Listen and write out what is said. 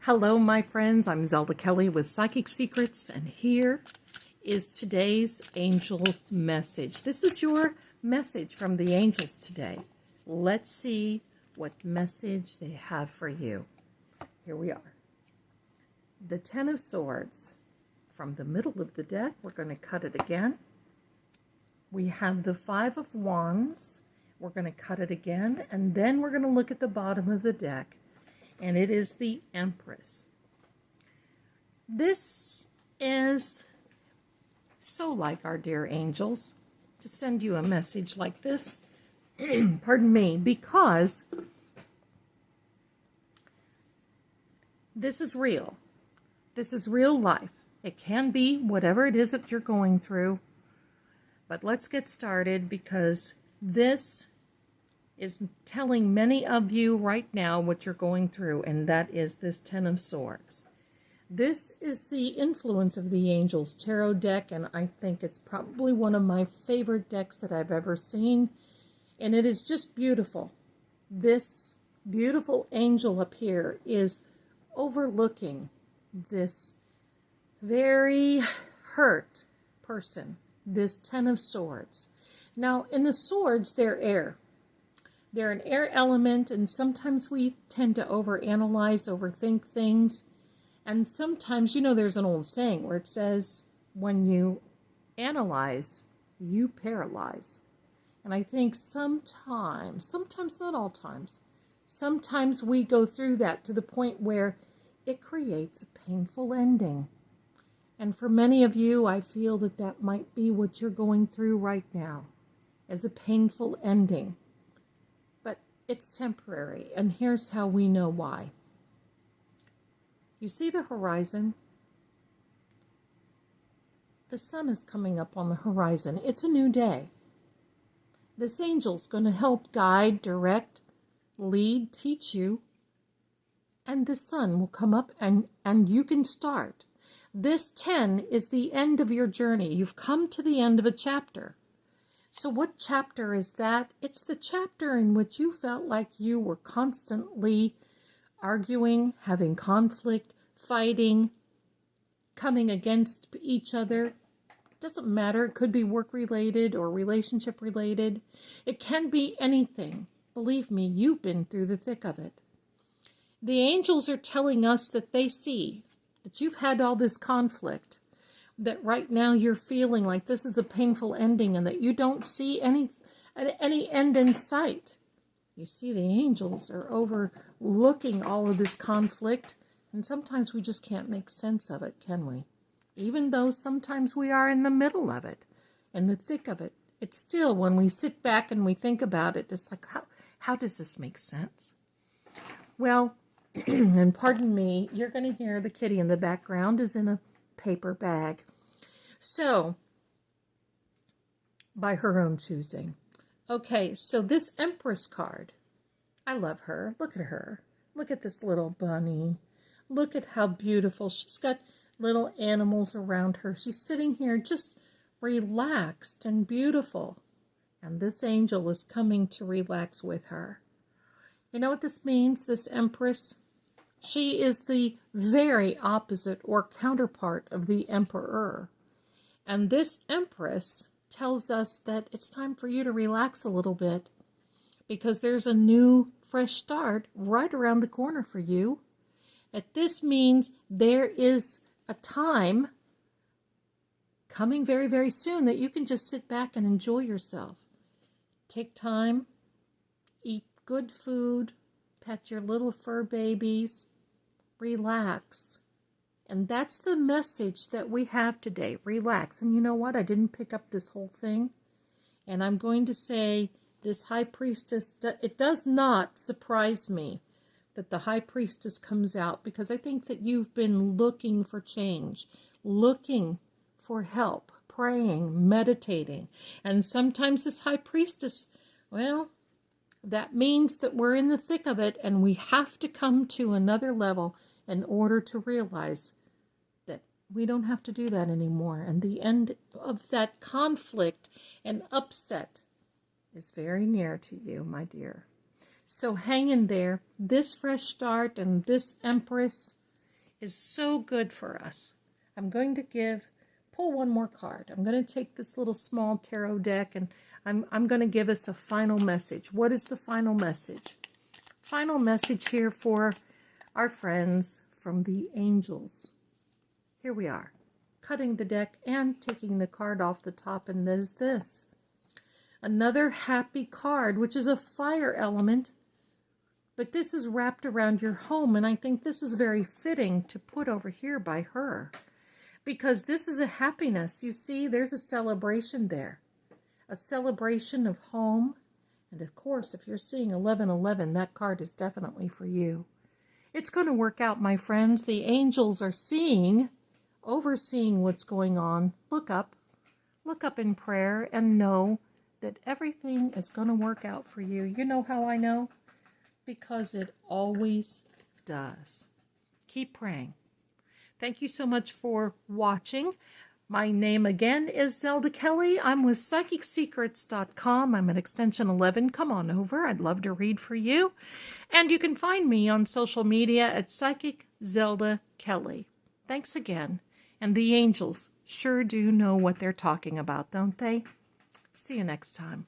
Hello, my friends. I'm Zelda Kelly with Psychic Secrets, and here is today's angel message. This is your message from the angels today. Let's see what message they have for you. Here we are. The Ten of Swords. From the middle of the deck, we're going to cut it again. We have the Five of Wands. We're going to cut it again, and then we're going to look at the bottom of the deck. And it is the Empress. This is so like our dear angels to send you a message like this. Pardon me, because this is real. This is real life. It can be whatever it is that you're going through. But let's get started, because this is telling many of you right now what you're going through, and that is this Ten of Swords. This is the influence of the Angels Tarot deck, and I think it's probably one of my favorite decks that I've ever seen, and it is just beautiful. This beautiful angel up here is overlooking this very hurt person, this Ten of Swords. Now, in the swords, they're air. They're an air element, and sometimes we tend to overanalyze, overthink things. And sometimes, you know, there's an old saying where it says, when you analyze, you paralyze. And I think sometimes not all times, sometimes we go through that to the point where it creates a painful ending. And for many of you, I feel that that might be what you're going through right now, as a painful ending. It's temporary, and here's how we know why. You see the horizon? The sun is coming up on the horizon. It's a new day. This angel's going to help guide, direct, lead, teach you, and the sun will come up and you can start. This 10 is the end of your journey. You've come to the end of a chapter. So what chapter is that? It's the chapter in which you felt like you were constantly arguing, having conflict, fighting, coming against each other. It doesn't matter. It could be work-related or relationship-related. It can be anything. Believe me, you've been through the thick of it. The angels are telling us that they see that you've had all this conflict, that right now you're feeling like this is a painful ending and that you don't see any end in sight. You see, the angels are overlooking all of this conflict, and sometimes we just can't make sense of it, can we? Even though sometimes we are in the middle of it, in the thick of it. It's still, when we sit back and we think about it, it's like, how does this make sense? Well, and pardon me, you're going to hear the kitty in the background is in a paper bag. So, by her own choosing. Okay, so this Empress card, I love her. Look at her. Look at this little bunny. Look at how beautiful. She's got little animals around her. She's sitting here just relaxed and beautiful. And this angel is coming to relax with her. You know what this means, this Empress? She is the very opposite or counterpart of the Emperor. And this Empress tells us that it's time for you to relax a little bit, because there's a new, fresh start right around the corner for you. And this means there is a time coming very, very soon that you can just sit back and enjoy yourself. Take time, eat good food, pet your little fur babies, relax. And that's the message that we have today. Relax. And you know what? I didn't pick up this whole thing. And I'm going to say this High Priestess, it does not surprise me that the High Priestess comes out, because I think that you've been looking for change, looking for help, praying, meditating. And sometimes this High Priestess, well, that means that we're in the thick of it, and we have to come to another level in order to realize that we don't have to do that anymore. And the end of that conflict and upset is very near to you, my dear. So hang in there. This fresh start and this Empress, is so good for us. I'm going to pull one more card. I'm going to take this little small tarot deck and I'm going to give us a final message. What is the final message? Final message here for our friends from the angels. Here we are, cutting the deck and taking the card off the top, and there's this. Another happy card, which is a fire element, but this is wrapped around your home, and I think this is very fitting to put over here by her, because this is a happiness. You see, there's a celebration there, a celebration of home, and of course, if you're seeing 1111, that card is definitely for you. It's going to work out, my friends. The angels are overseeing what's going on. Look up in prayer and know that everything is going to work out for you. You know how I know? Because it always does. Keep praying. Thank you so much for watching. My name again is Zelda Kelly. I'm with PsychicSecrets.com. I'm at extension 11. Come on over. I'd love to read for you. And you can find me on social media at Psychic Zelda Kelly. Thanks again. And the angels sure do know what they're talking about, don't they? See you next time.